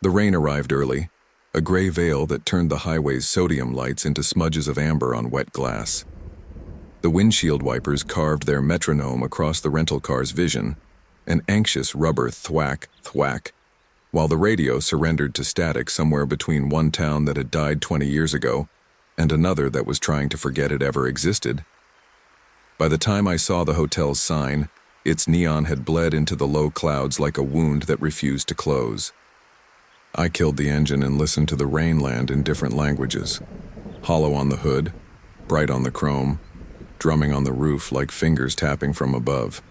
The rain arrived early, a gray veil that turned the highway's sodium lights into smudges of amber on wet glass. The windshield wipers carved their metronome across the rental car's vision, an anxious rubber thwack, thwack, while the radio surrendered to static somewhere between one town that had died 20 years ago and another that was trying to forget it ever existed. By the time I saw the hotel's sign, its neon had bled into the low clouds like a wound that refused to close. I killed the engine and listened to the rain land in different languages, hollow on the hood, bright on the chrome, drumming on the roof like fingers tapping from above.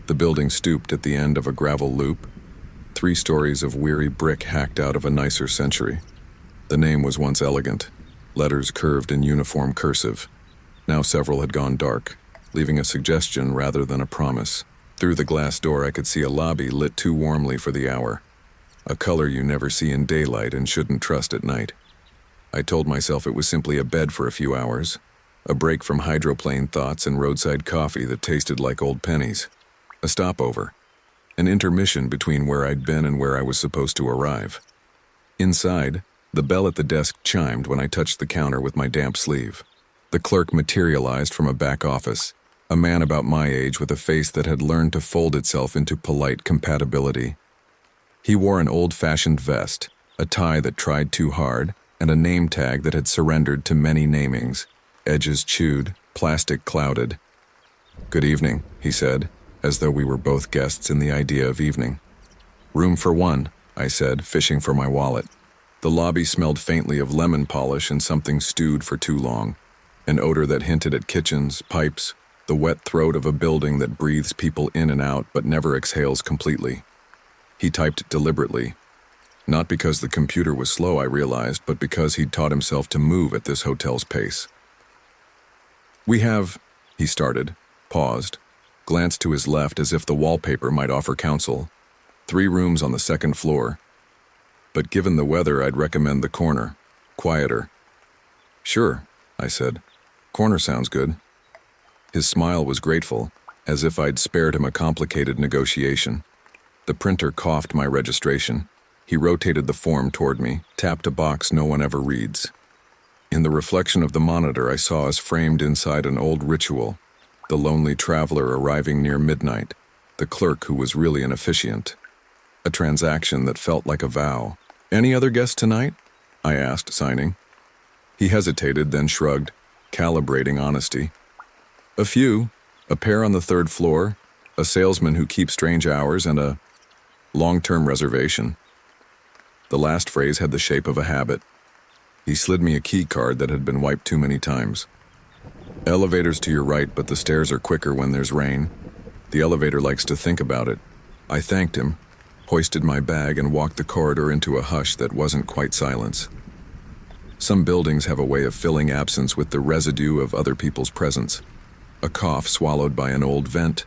The building stooped at the end of a gravel loop, 3 stories of weary brick hacked out of a nicer century. The name was once elegant, letters curved in uniform cursive. Now several had gone dark, leaving a suggestion rather than a promise. Through the glass door I could see a lobby lit too warmly for the hour, a color you never see in daylight and shouldn't trust at night. I told myself it was simply a bed for a few hours, a break from hydroplane thoughts and roadside coffee that tasted like old pennies, a stopover, an intermission between where I'd been and where I was supposed to arrive. Inside, the bell at the desk chimed when I touched the counter with my damp sleeve. The clerk materialized from a back office, a man about my age with a face that had learned to fold itself into polite compatibility. He wore an old-fashioned vest, a tie that tried too hard, and a name tag that had surrendered to many namings, edges chewed, plastic clouded. "Good evening," he said, as though we were both guests in the idea of evening. "Room for one," I said, fishing for my wallet. The lobby smelled faintly of lemon polish and something stewed for too long, an odor that hinted at kitchens, pipes, the wet throat of a building that breathes people in and out but never exhales completely. He typed deliberately, not because the computer was slow, I realized, but because he'd taught himself to move at this hotel's pace. "We have," he started, paused, glanced to his left as if the wallpaper might offer counsel, 3 rooms on the 2nd floor. But given the weather, I'd recommend the corner, quieter. "Sure," I said. "Corner sounds good." His smile was grateful, as if I'd spared him a complicated negotiation. The printer coughed my registration. He rotated the form toward me, tapped a box no one ever reads. In the reflection of the monitor, I saw us framed inside an old ritual, the lonely traveler arriving near midnight, the clerk who was really an officiant. A transaction that felt like a vow. "Any other guests tonight?" I asked, signing. He hesitated, then shrugged, calibrating honesty. "A few. A pair on the 3rd floor, a salesman who keeps strange hours, and a long-term reservation." The last phrase had the shape of a habit. He slid me a key card that had been wiped too many times. "Elevators to your right, but the stairs are quicker when there's rain. The elevator likes to think about it." I thanked him, hoisted my bag, and walked the corridor into a hush that wasn't quite silence. Some buildings have a way of filling absence with the residue of other people's presence. A cough swallowed by an old vent,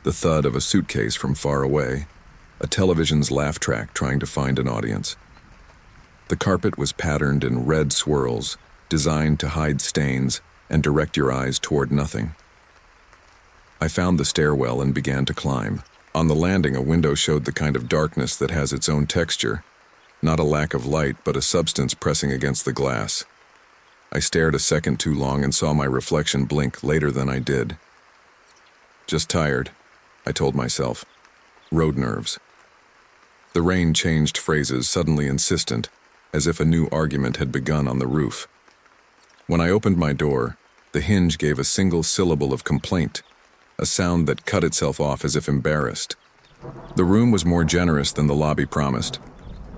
the thud of a suitcase from far away, a television's laugh track trying to find an audience. The carpet was patterned in red swirls, designed to hide stains and direct your eyes toward nothing. I found the stairwell and began to climb. On the landing, a window showed the kind of darkness that has its own texture, not a lack of light, but a substance pressing against the glass. I stared a second too long and saw my reflection blink later than I did. "Just tired," I told myself. "Road nerves." The rain changed phrases, suddenly insistent, as if a new argument had begun on the roof. When I opened my door, the hinge gave a single syllable of complaint, a sound that cut itself off as if embarrassed. The room was more generous than the lobby promised.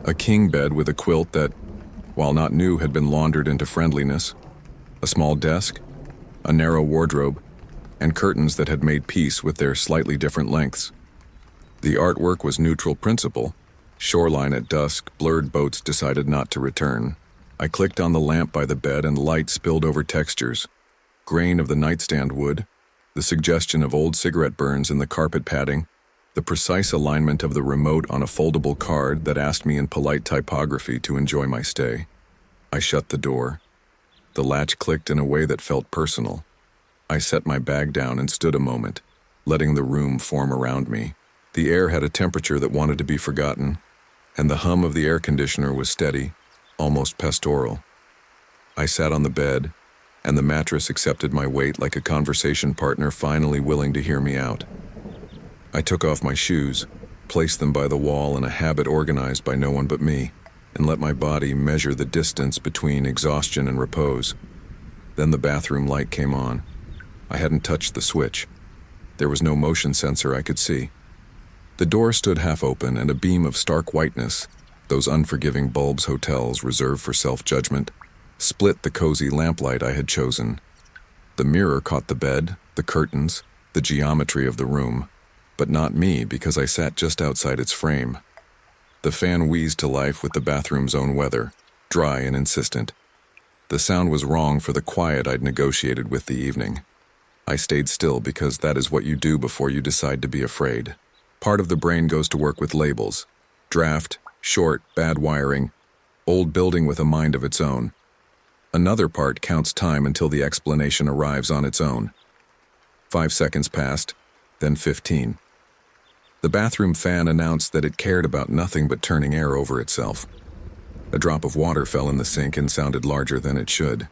A king bed with a quilt that, while not new, had been laundered into friendliness, a small desk, a narrow wardrobe, and curtains that had made peace with their slightly different lengths. The artwork was neutral principle. Shoreline at dusk, blurred boats decided not to return. I clicked on the lamp by the bed and light spilled over textures. Grain of the nightstand wood, the suggestion of old cigarette burns in the carpet padding, the precise alignment of the remote on a foldable card that asked me in polite typography to enjoy my stay. I shut the door. The latch clicked in a way that felt personal. I set my bag down and stood a moment, letting the room form around me. The air had a temperature that wanted to be forgotten. and the hum of the air conditioner was steady, almost pastoral. I sat on the bed, and the mattress accepted my weight like a conversation partner finally willing to hear me out. I took off my shoes, placed them by the wall in a habit organized by no one but me, and let my body measure the distance between exhaustion and repose. Then the bathroom light came on. I hadn't touched the switch. There was no motion sensor I could see. The door stood half open, and a beam of stark whiteness, those unforgiving bulbs hotels reserve for self-judgment, split the cozy lamplight I had chosen. The mirror caught the bed, the curtains, the geometry of the room, but not me because I sat just outside its frame. The fan wheezed to life with the bathroom's own weather, dry and insistent. The sound was wrong for the quiet I'd negotiated with the evening. I stayed still because that is what you do before you decide to be afraid. Part of the brain goes to work with labels. Draft, short, bad wiring, old building with a mind of its own. Another part counts time until the explanation arrives on its own. 5 seconds passed, then 15. The bathroom fan announced that it cared about nothing but turning air over itself. A drop of water fell in the sink and sounded larger than it should.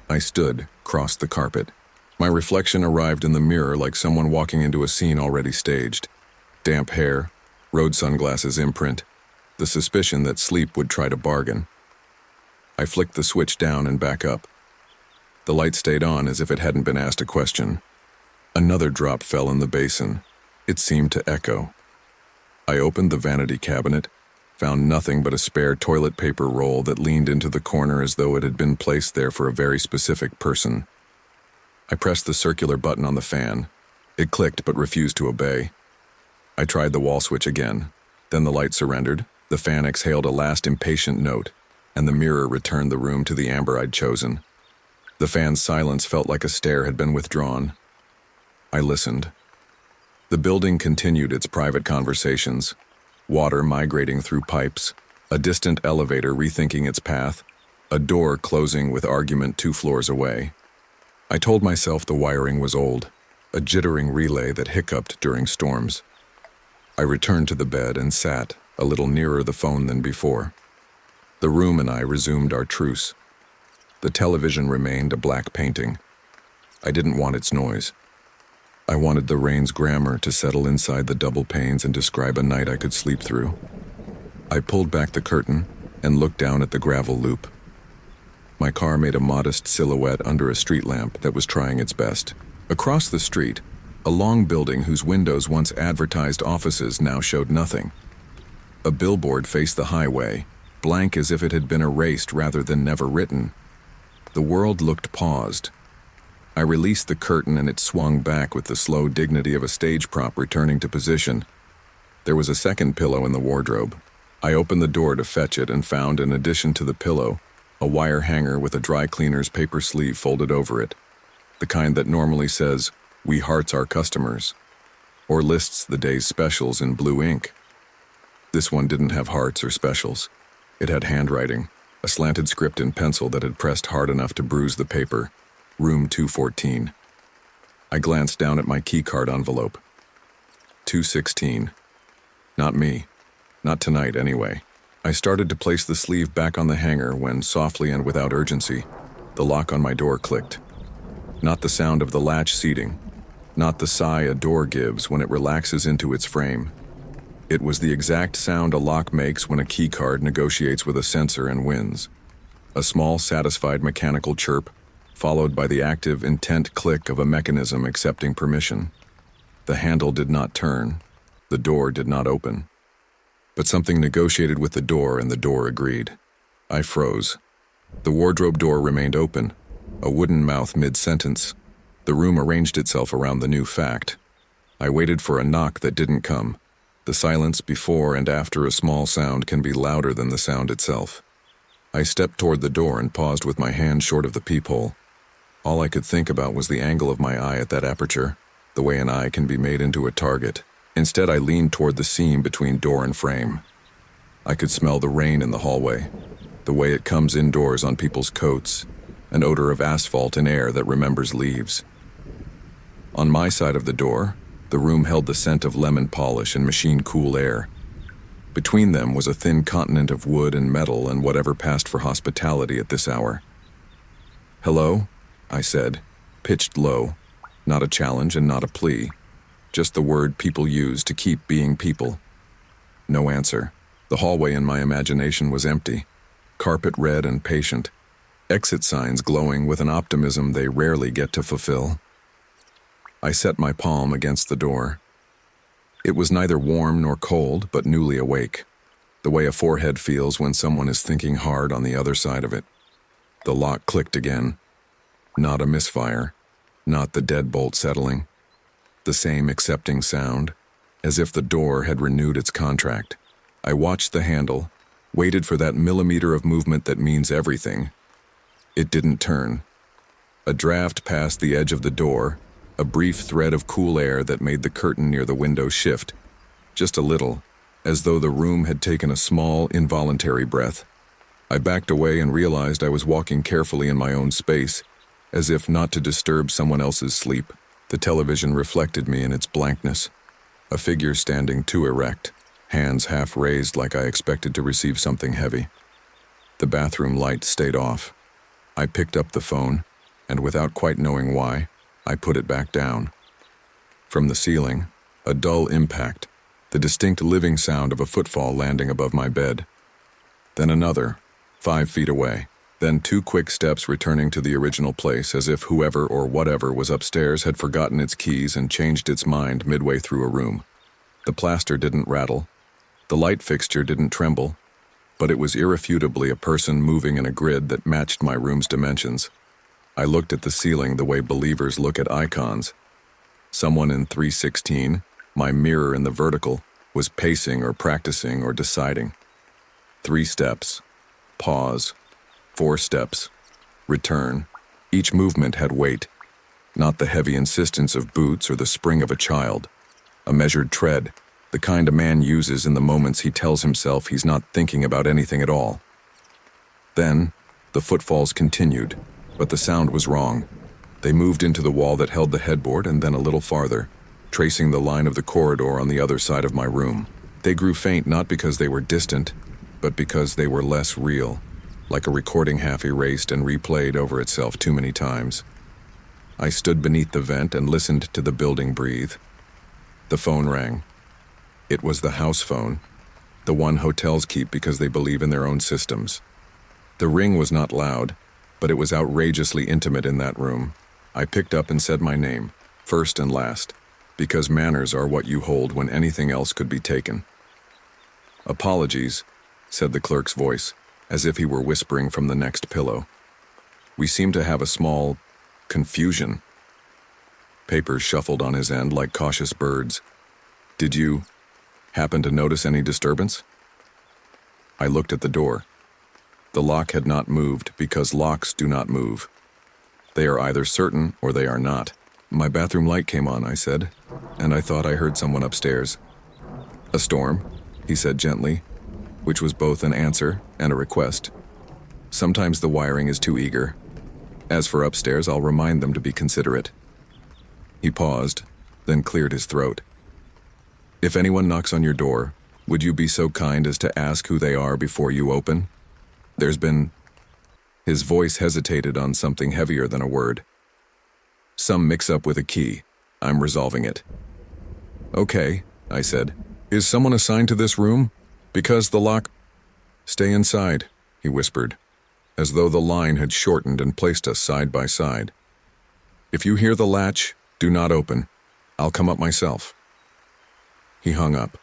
I stood, crossed the carpet. My reflection arrived in the mirror like someone walking into a scene already staged. Damp hair, road sunglasses imprint, the suspicion that sleep would try to bargain. I flicked the switch down and back up. The light stayed on as if it hadn't been asked a question. Another drop fell in the basin. It seemed to echo. I opened the vanity cabinet, found nothing but a spare toilet paper roll that leaned into the corner as though it had been placed there for a very specific person. I pressed the circular button on the fan. It clicked but refused to obey. I tried the wall switch again. Then the light surrendered, the fan exhaled a last impatient note, and the mirror returned the room to the amber I'd chosen. The fan's silence felt like a stare had been withdrawn. I listened. The building continued its private conversations, water migrating through pipes, a distant elevator rethinking its path, a door closing with argument 2 floors away. I told myself the wiring was old, a jittering relay that hiccuped during storms. I returned to the bed and sat, a little nearer the phone than before. The room and I resumed our truce. The television remained a black painting. I didn't want its noise. I wanted the rain's grammar to settle inside the double panes and describe a night I could sleep through. I pulled back the curtain and looked down at the gravel loop. My car made a modest silhouette under a street lamp that was trying its best. Across the street, a long building whose windows once advertised offices now showed nothing. A billboard faced the highway, blank as if it had been erased rather than never written. The world looked paused. I released the curtain and it swung back with the slow dignity of a stage prop returning to position. There was a second pillow in the wardrobe. I opened the door to fetch it and found, in addition to the pillow, a wire hanger with a dry cleaner's paper sleeve folded over it, the kind that normally says, "We hearts our customers," or lists the day's specials in blue ink. This one didn't have hearts or specials. It had handwriting, a slanted script in pencil that had pressed hard enough to bruise the paper. Room 214. I glanced down at my keycard envelope. 216. Not me. Not tonight, anyway. I started to place the sleeve back on the hanger when, softly and without urgency, the lock on my door clicked. Not the sound of the latch seating. Not the sigh a door gives when it relaxes into its frame. It was the exact sound a lock makes when a keycard negotiates with a sensor and wins. A small, satisfied mechanical chirp, followed by the active, intent click of a mechanism accepting permission. The handle did not turn. The door did not open. But something negotiated with the door, and the door agreed. I froze. The wardrobe door remained open, a wooden mouth mid-sentence. The room arranged itself around the new fact. I waited for a knock that didn't come. The silence before and after a small sound can be louder than the sound itself. I stepped toward the door and paused with my hand short of the peephole. All I could think about was the angle of my eye at that aperture, the way an eye can be made into a target. Instead, I leaned toward the seam between door and frame. I could smell the rain in the hallway, the way it comes indoors on people's coats, an odor of asphalt and air that remembers leaves. On my side of the door, the room held the scent of lemon polish and machine-cool air. Between them was a thin continent of wood and metal and whatever passed for hospitality at this hour. "Hello?" I said, pitched low, not a challenge and not a plea, just the word people use to keep being people. No answer. The hallway in my imagination was empty, carpet red and patient, exit signs glowing with an optimism they rarely get to fulfill. I set my palm against the door. It was neither warm nor cold, but newly awake, the way a forehead feels when someone is thinking hard on the other side of it. The lock clicked again. Not a misfire, not the deadbolt settling. The same accepting sound, as if the door had renewed its contract. I watched the handle, waited for that millimeter of movement that means everything. It didn't turn. A draft passed the edge of the door, a brief thread of cool air that made the curtain near the window shift, just a little, as though the room had taken a small, involuntary breath. I backed away and realized I was walking carefully in my own space, as if not to disturb someone else's sleep. The television reflected me in its blankness, a figure standing too erect, hands half raised like I expected to receive something heavy. The bathroom light stayed off. I picked up the phone, and without quite knowing why, I put it back down. From the ceiling, a dull impact, the distinct living sound of a footfall landing above my bed. Then another, 5 feet away. Then 2 quick steps returning to the original place, as if whoever or whatever was upstairs had forgotten its keys and changed its mind midway through a room. The plaster didn't rattle. The light fixture didn't tremble, but it was irrefutably a person moving in a grid that matched my room's dimensions. I looked at the ceiling the way believers look at icons. Someone in 316, my mirror in the vertical, was pacing or practicing or deciding. 3 steps. Pause. 4 steps. Return. Each movement had weight, not the heavy insistence of boots or the spring of a child. A measured tread, the kind a man uses in the moments he tells himself he's not thinking about anything at all. Then, the footfalls continued, but the sound was wrong. They moved into the wall that held the headboard and then a little farther, tracing the line of the corridor on the other side of my room. They grew faint not because they were distant, but because they were less real, like a recording half erased and replayed over itself too many times. I stood beneath the vent and listened to the building breathe. The phone rang. It was the house phone, the one hotels keep because they believe in their own systems. The ring was not loud, but it was outrageously intimate in that room. I picked up and said my name, first and last, because manners are what you hold when anything else could be taken. "Apologies," said the clerk's voice, as if he were whispering from the next pillow. "We seem to have a small confusion." Papers shuffled on his end like cautious birds. "Did you happen to notice any disturbance?" I looked at the door. The lock had not moved because locks do not move. They are either certain or they are not. "My bathroom light came on," I said, "and I thought I heard someone upstairs." "A storm," he said gently, which was both an answer and a request. "Sometimes the wiring is too eager. As for upstairs, I'll remind them to be considerate." He paused, then cleared his throat. "If anyone knocks on your door, would you be so kind as to ask who they are before you open? There's been..." His voice hesitated on something heavier than a word. "Some mix-up with a key. I'm resolving it." "Okay," I said. "Is someone assigned to this room? Because the lock..." "Stay inside," he whispered, as though the line had shortened and placed us side by side. "If you hear the latch, do not open. I'll come up myself." He hung up.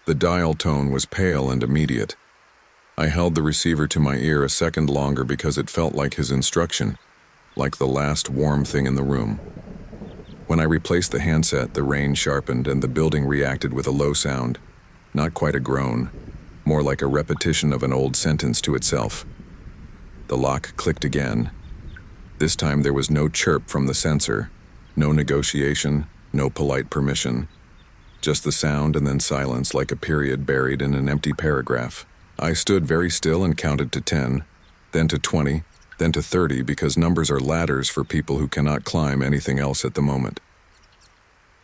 The dial tone was pale and immediate. I held the receiver to my ear a second longer because it felt like his instruction, like the last warm thing in the room. When I replaced the handset, the rain sharpened and the building reacted with a low sound, not quite a groan, more like a repetition of an old sentence to itself. The lock clicked again. This time there was no chirp from the sensor, no negotiation, no polite permission, just the sound and then silence like a period buried in an empty paragraph. I stood very still and counted to 10, then to 20, then to 30 because numbers are ladders for people who cannot climb anything else at the moment.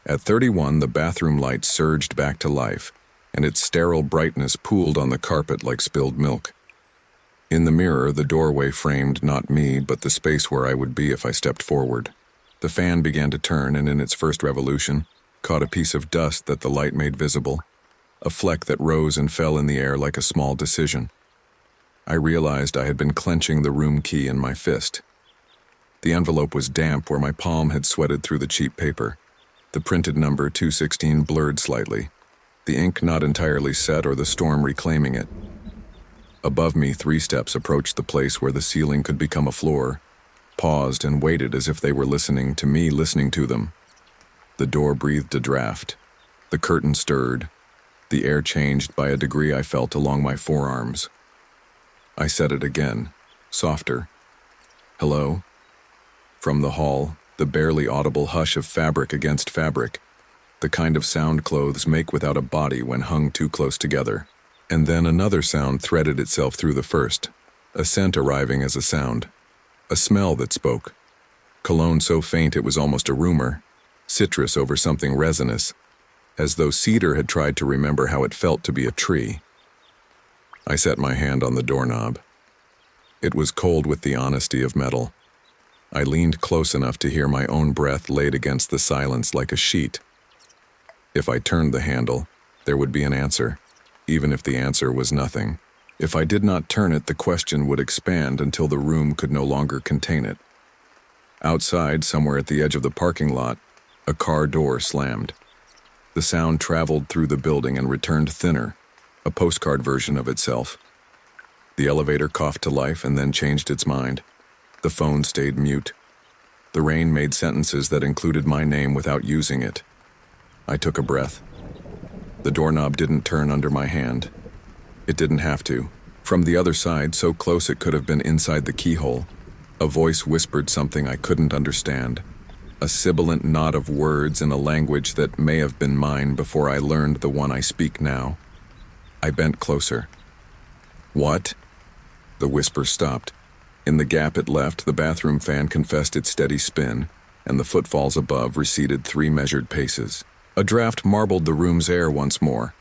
At 31, the bathroom light surged back to life, and its sterile brightness pooled on the carpet like spilled milk. In the mirror, the doorway framed not me, but the space where I would be if I stepped forward. The fan began to turn, and in its first revolution, caught a piece of dust that the light made visible, a fleck that rose and fell in the air like a small decision. I realized I had been clenching the room key in my fist. The envelope was damp where my palm had sweated through the cheap paper. The printed number 216 blurred slightly, the ink not entirely set or the storm reclaiming it. Above me, 3 steps approached the place where the ceiling could become a floor, paused and waited as if they were listening to me listening to them. The door breathed a draft. The curtain stirred. The air changed by a degree I felt along my forearms. I said it again, softer. "Hello?" From the hall, the barely audible hush of fabric against fabric, the kind of sound clothes make without a body when hung too close together. And then another sound threaded itself through the first, a scent arriving as a sound, a smell that spoke. Cologne so faint it was almost a rumor, citrus over something resinous, as though cedar had tried to remember how it felt to be a tree. I set my hand on the doorknob. It was cold with the honesty of metal. I leaned close enough to hear my own breath laid against the silence like a sheet. If I turned the handle, there would be an answer, even if the answer was nothing. If I did not turn it, the question would expand until the room could no longer contain it. Outside, somewhere at the edge of the parking lot, a car door slammed. The sound traveled through the building and returned thinner, a postcard version of itself. The elevator coughed to life and then changed its mind. The phone stayed mute. The rain made sentences that included my name without using it. I took a breath. The doorknob didn't turn under my hand. It didn't have to. From the other side, so close it could have been inside the keyhole, a voice whispered something I couldn't understand, a sibilant knot of words in a language that may have been mine before I learned the one I speak now. I bent closer. "What?" The whisper stopped. In the gap it left, the bathroom fan confessed its steady spin, and the footfalls above receded 3 measured paces. A draft marbled the room's air once more,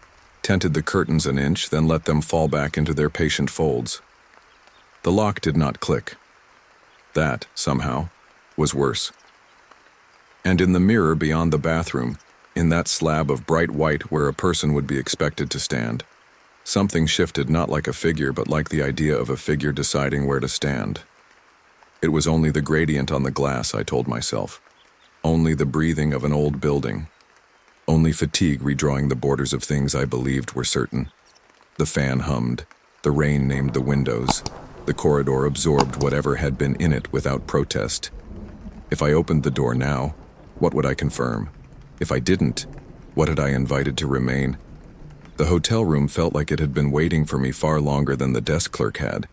tented the curtains an inch, then let them fall back into their patient folds. The lock did not click. That, somehow, was worse. And in the mirror beyond the bathroom, in that slab of bright white where a person would be expected to stand, something shifted not like a figure but like the idea of a figure deciding where to stand. It was only the gradient on the glass, I told myself. Only the breathing of an old building. Only fatigue redrawing the borders of things I believed were certain. The fan hummed. The rain named the windows. The corridor absorbed whatever had been in it without protest. If I opened the door now, what would I confirm? If I didn't, what had I invited to remain? The hotel room felt like it had been waiting for me far longer than the desk clerk had.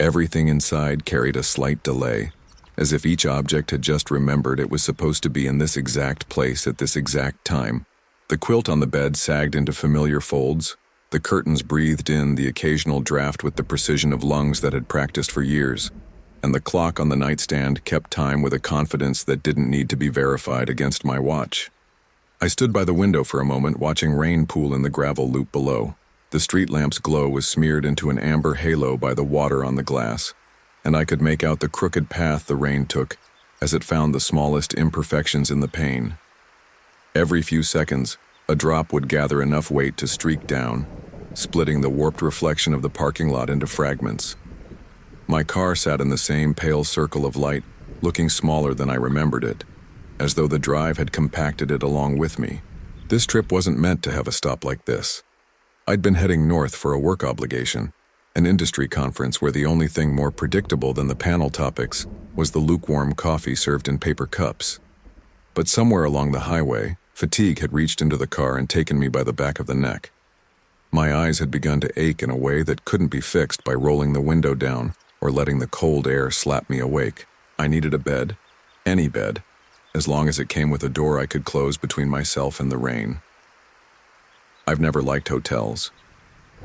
Everything inside carried a slight delay, as if each object had just remembered it was supposed to be in this exact place at this exact time. The quilt on the bed sagged into familiar folds. The curtains breathed in the occasional draft with the precision of lungs that had practiced for years, and the clock on the nightstand kept time with a confidence that didn't need to be verified against my watch. I stood by the window for a moment, watching rain pool in the gravel loop below. The street lamp's glow was smeared into an amber halo by the water on the glass, and I could make out the crooked path the rain took as it found the smallest imperfections in the pane. Every few seconds, a drop would gather enough weight to streak down, splitting the warped reflection of the parking lot into fragments. My car sat in the same pale circle of light, looking smaller than I remembered it, as though the drive had compacted it along with me. This trip wasn't meant to have a stop like this. I'd been heading north for a work obligation, an industry conference where the only thing more predictable than the panel topics was the lukewarm coffee served in paper cups. But somewhere along the highway, fatigue had reached into the car and taken me by the back of the neck. My eyes had begun to ache in a way that couldn't be fixed by rolling the window down or letting the cold air slap me awake. I needed a bed, any bed, as long as it came with a door I could close between myself and the rain. I've never liked hotels.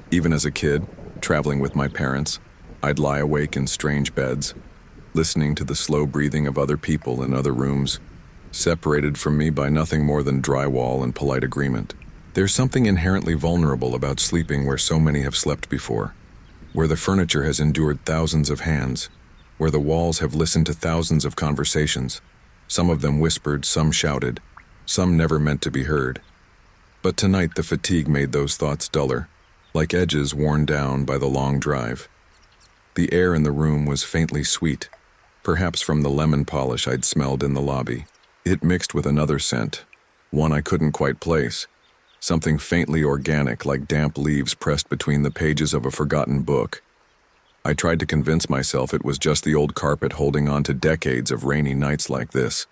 Even as a kid, traveling with my parents, I'd lie awake in strange beds, listening to the slow breathing of other people in other rooms, separated from me by nothing more than drywall and polite agreement. There's something inherently vulnerable about sleeping where so many have slept before, where the furniture has endured thousands of hands, where the walls have listened to thousands of conversations, some of them whispered, some shouted, some never meant to be heard. But tonight the fatigue made those thoughts duller, like edges worn down by the long drive. The air in the room was faintly sweet, perhaps from the lemon polish I'd smelled in the lobby. It mixed with another scent, one I couldn't quite place, something faintly organic like damp leaves pressed between the pages of a forgotten book. I tried to convince myself it was just the old carpet holding on to decades of rainy nights like this.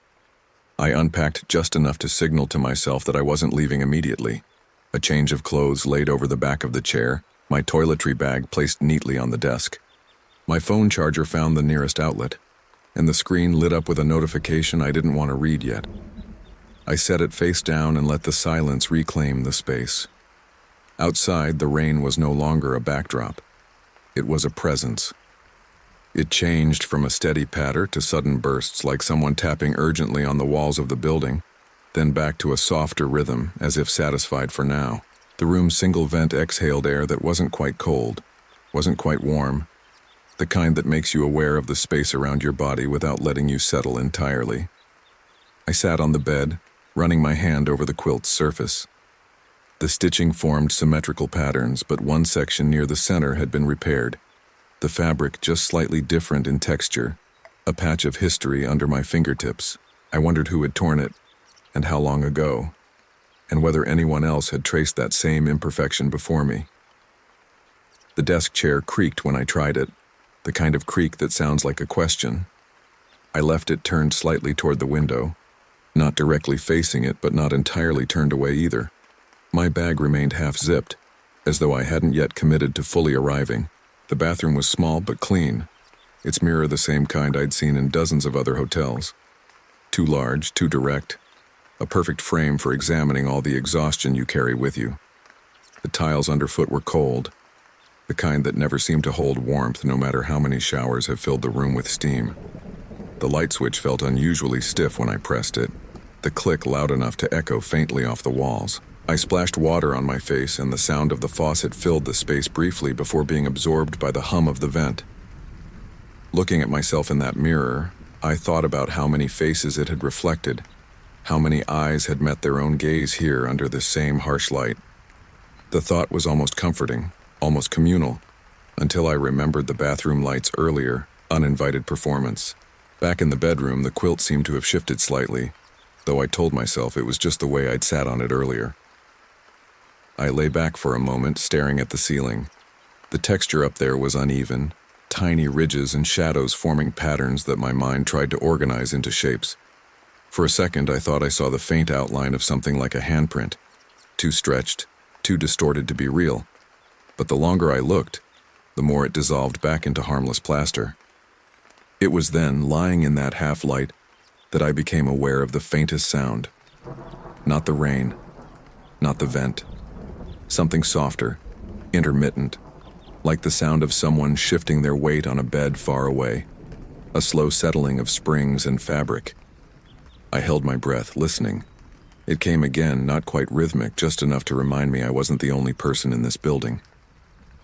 I unpacked just enough to signal to myself that I wasn't leaving immediately. A change of clothes laid over the back of the chair, my toiletry bag placed neatly on the desk. My phone charger found the nearest outlet, and the screen lit up with a notification I didn't want to read yet. I set it face down and let the silence reclaim the space. Outside, the rain was no longer a backdrop. It was a presence. It changed from a steady patter to sudden bursts like someone tapping urgently on the walls of the building, then back to a softer rhythm, as if satisfied for now. The room's single vent exhaled air that wasn't quite cold, wasn't quite warm, the kind that makes you aware of the space around your body without letting you settle entirely. I sat on the bed, running my hand over the quilt's surface. The stitching formed symmetrical patterns, but one section near the center had been repaired. The fabric just slightly different in texture, a patch of history under my fingertips. I wondered who had torn it, and how long ago, and whether anyone else had traced that same imperfection before me. The desk chair creaked when I tried it, the kind of creak that sounds like a question. I left it turned slightly toward the window, not directly facing it, but not entirely turned away either. My bag remained half-zipped, as though I hadn't yet committed to fully arriving. The bathroom was small but clean, its mirror the same kind I'd seen in dozens of other hotels. Too large, too direct, a perfect frame for examining all the exhaustion you carry with you. The tiles underfoot were cold, the kind that never seem to hold warmth no matter how many showers have filled the room with steam. The light switch felt unusually stiff when I pressed it, the click loud enough to echo faintly off the walls. I splashed water on my face, and the sound of the faucet filled the space briefly before being absorbed by the hum of the vent. Looking at myself in that mirror, I thought about how many faces it had reflected, how many eyes had met their own gaze here under this same harsh light. The thought was almost comforting, almost communal, until I remembered the bathroom light's earlier, uninvited performance. Back in the bedroom, the quilt seemed to have shifted slightly, though I told myself it was just the way I'd sat on it earlier. I lay back for a moment, staring at the ceiling. The texture up there was uneven, tiny ridges and shadows forming patterns that my mind tried to organize into shapes. For a second, I thought I saw the faint outline of something like a handprint, too stretched, too distorted to be real. But the longer I looked, the more it dissolved back into harmless plaster. It was then, lying in that half-light, that I became aware of the faintest sound. Not the rain, not the vent. Something softer, intermittent, like the sound of someone shifting their weight on a bed far away, a slow settling of springs and fabric. I held my breath, listening. It came again, not quite rhythmic, just enough to remind me I wasn't the only person in this building.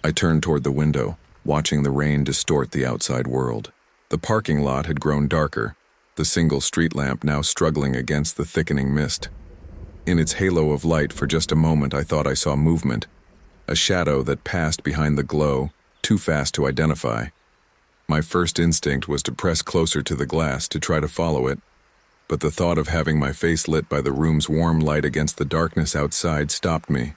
I turned toward the window, watching the rain distort the outside world. The parking lot had grown darker, the single street lamp now struggling against the thickening mist. In its halo of light, for just a moment I thought I saw movement, a shadow that passed behind the glow, too fast to identify. My first instinct was to press closer to the glass to try to follow it, but the thought of having my face lit by the room's warm light against the darkness outside stopped me.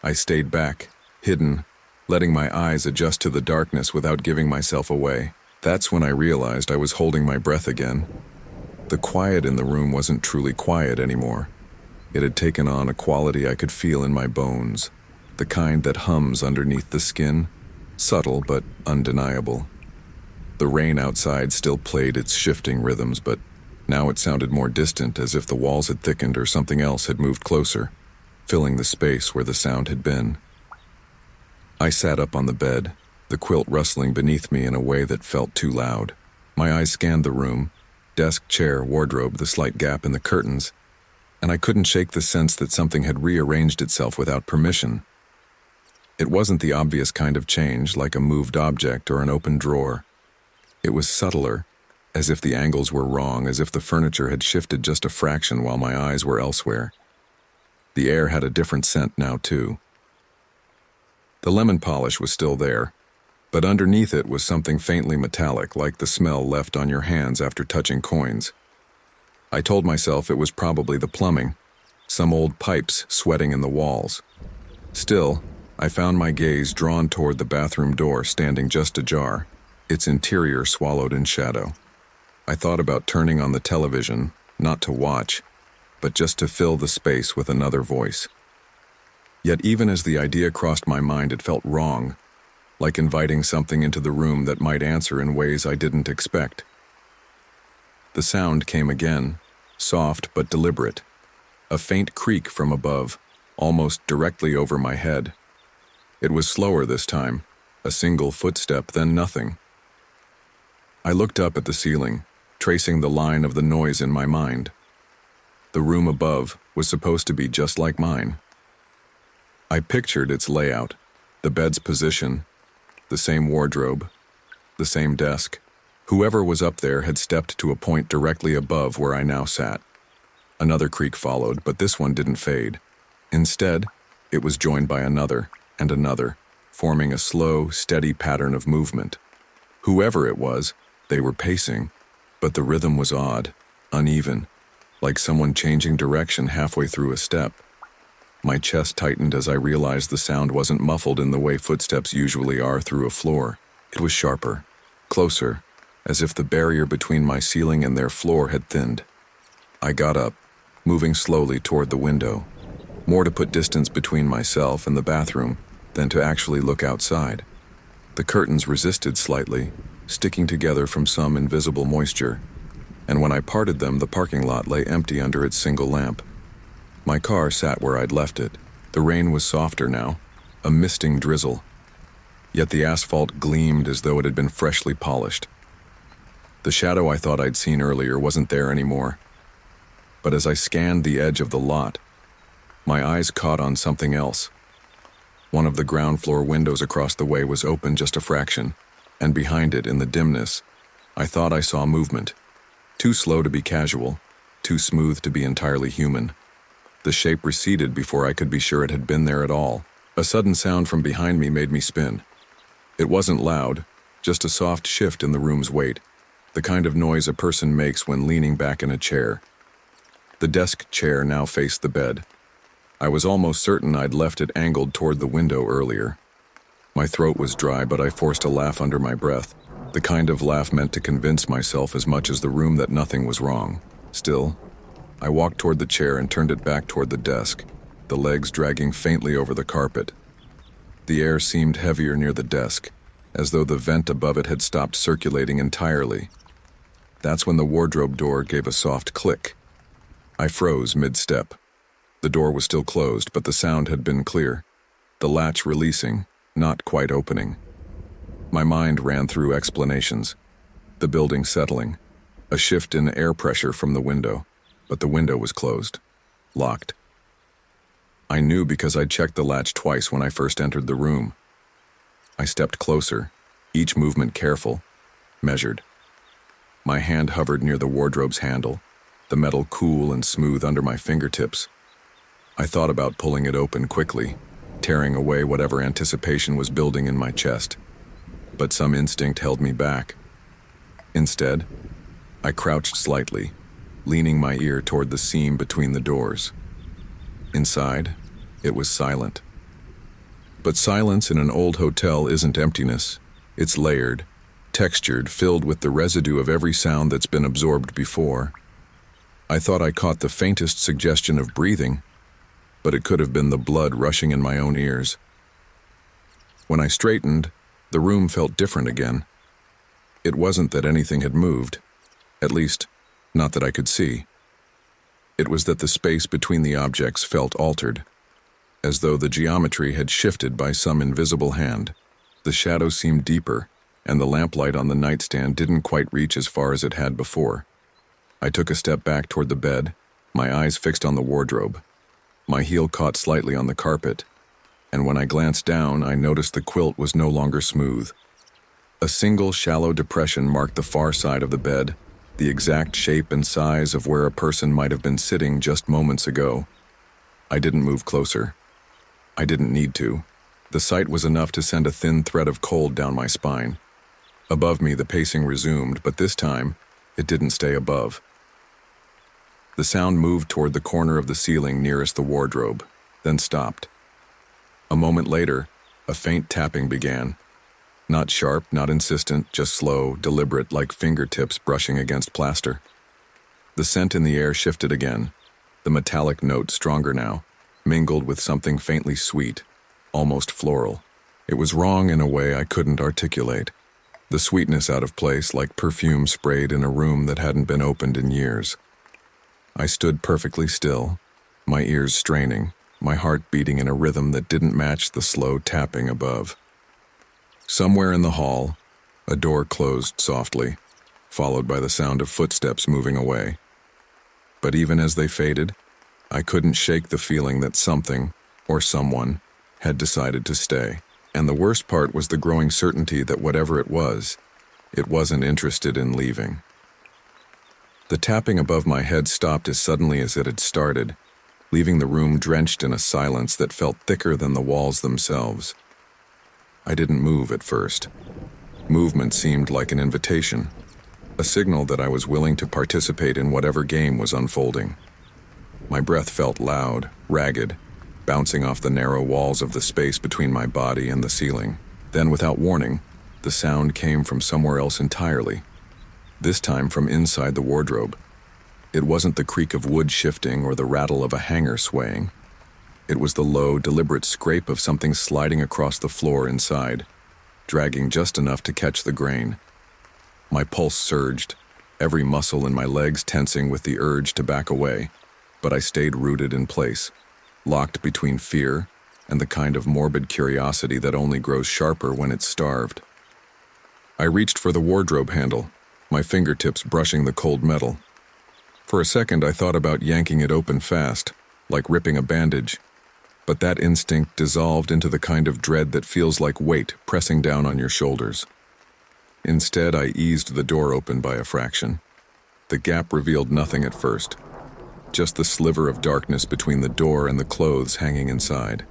I stayed back, hidden, letting my eyes adjust to the darkness without giving myself away. That's when I realized I was holding my breath again. The quiet in the room wasn't truly quiet anymore. It had taken on a quality I could feel in my bones, the kind that hums underneath the skin, subtle but undeniable. The rain outside still played its shifting rhythms, but now it sounded more distant, as if the walls had thickened or something else had moved closer, filling the space where the sound had been. I sat up on the bed, the quilt rustling beneath me in a way that felt too loud. My eyes scanned the room, desk, chair, wardrobe, the slight gap in the curtains, and I couldn't shake the sense that something had rearranged itself without permission. It wasn't the obvious kind of change, like a moved object or an open drawer. It was subtler, as if the angles were wrong, as if the furniture had shifted just a fraction while my eyes were elsewhere. The air had a different scent now, too. The lemon polish was still there, but underneath it was something faintly metallic, like the smell left on your hands after touching coins. I told myself it was probably the plumbing, some old pipes sweating in the walls. Still, I found my gaze drawn toward the bathroom door standing just ajar, its interior swallowed in shadow. I thought about turning on the television, not to watch, but just to fill the space with another voice. Yet even as the idea crossed my mind, it felt wrong, like inviting something into the room that might answer in ways I didn't expect. The sound came again, soft but deliberate, a faint creak from above, almost directly over my head. It was slower this time, a single footstep, then nothing. I looked up at the ceiling, tracing the line of the noise in my mind. The room above was supposed to be just like mine. I pictured its layout, the bed's position, the same wardrobe, the same desk. Whoever was up there had stepped to a point directly above where I now sat. Another creak followed, but this one didn't fade. Instead, it was joined by another and another, forming a slow, steady pattern of movement. Whoever it was, they were pacing, but the rhythm was odd, uneven, like someone changing direction halfway through a step. My chest tightened as I realized the sound wasn't muffled in the way footsteps usually are through a floor. It was sharper, closer, as if the barrier between my ceiling and their floor had thinned. I got up, moving slowly toward the window, more to put distance between myself and the bathroom than to actually look outside. The curtains resisted slightly, sticking together from some invisible moisture, and when I parted them, the parking lot lay empty under its single lamp. My car sat where I'd left it. The rain was softer now, a misting drizzle, yet the asphalt gleamed as though it had been freshly polished. The shadow I thought I'd seen earlier wasn't there anymore, but as I scanned the edge of the lot, my eyes caught on something else. One of the ground floor windows across the way was open just a fraction, and behind it, in the dimness, I thought I saw movement. Too slow to be casual, too smooth to be entirely human. The shape receded before I could be sure it had been there at all. A sudden sound from behind me made me spin. It wasn't loud, just a soft shift in the room's weight, the kind of noise a person makes when leaning back in a chair. The desk chair now faced the bed. I was almost certain I'd left it angled toward the window earlier. My throat was dry, but I forced a laugh under my breath, the kind of laugh meant to convince myself as much as the room that nothing was wrong. Still, I walked toward the chair and turned it back toward the desk, the legs dragging faintly over the carpet. The air seemed heavier near the desk, as though the vent above it had stopped circulating entirely. That's when the wardrobe door gave a soft click. I froze mid-step. The door was still closed, but the sound had been clear, the latch releasing, not quite opening. My mind ran through explanations. The building settling, a shift in air pressure from the window, but the window was closed, locked. I knew because I'd checked the latch twice when I first entered the room. I stepped closer, each movement careful, measured. My hand hovered near the wardrobe's handle, the metal cool and smooth under my fingertips. I thought about pulling it open quickly, tearing away whatever anticipation was building in my chest, but some instinct held me back. Instead, I crouched slightly, leaning my ear toward the seam between the doors. Inside, it was silent. But silence in an old hotel isn't emptiness. It's layered, textured, filled with the residue of every sound that's been absorbed before. I thought I caught the faintest suggestion of breathing, but it could have been the blood rushing in my own ears. When I straightened, the room felt different again. It wasn't that anything had moved, at least, not that I could see. It was that the space between the objects felt altered, as though the geometry had shifted by some invisible hand. The shadow seemed deeper, and the lamplight on the nightstand didn't quite reach as far as it had before. I took a step back toward the bed, my eyes fixed on the wardrobe. My heel caught slightly on the carpet, and when I glanced down, I noticed the quilt was no longer smooth. A single shallow depression marked the far side of the bed, the exact shape and size of where a person might have been sitting just moments ago. I didn't move closer. I didn't need to. The sight was enough to send a thin thread of cold down my spine. Above me, the pacing resumed, but this time, it didn't stay above. The sound moved toward the corner of the ceiling nearest the wardrobe, then stopped. A moment later, a faint tapping began. Not sharp, not insistent, just slow, deliberate, like fingertips brushing against plaster. The scent in the air shifted again, the metallic note stronger now, mingled with something faintly sweet, almost floral. It was wrong in a way I couldn't articulate. The sweetness out of place, like perfume sprayed in a room that hadn't been opened in years. I stood perfectly still, my ears straining, my heart beating in a rhythm that didn't match the slow tapping above. Somewhere in the hall, a door closed softly, followed by the sound of footsteps moving away. But even as they faded, I couldn't shake the feeling that something, or someone, had decided to stay. And the worst part was the growing certainty that whatever it wasn't interested in leaving. The tapping above my head stopped as suddenly as it had started, leaving the room drenched in a silence that felt thicker than the walls themselves. I didn't move at first. Movement seemed like an invitation, a signal that I was willing to participate in whatever game was unfolding. My breath felt loud, ragged, bouncing off the narrow walls of the space between my body and the ceiling. Then, without warning, the sound came from somewhere else entirely, this time from inside the wardrobe. It wasn't the creak of wood shifting or the rattle of a hanger swaying. It was the low, deliberate scrape of something sliding across the floor inside, dragging just enough to catch the grain. My pulse surged, every muscle in my legs tensing with the urge to back away, but I stayed rooted in place, locked between fear and the kind of morbid curiosity that only grows sharper when it's starved. I reached for the wardrobe handle, my fingertips brushing the cold metal. For a second, I thought about yanking it open fast, like ripping a bandage, but that instinct dissolved into the kind of dread that feels like weight pressing down on your shoulders. Instead, I eased the door open by a fraction. The gap revealed nothing at first, just the sliver of darkness between the door and the clothes hanging inside.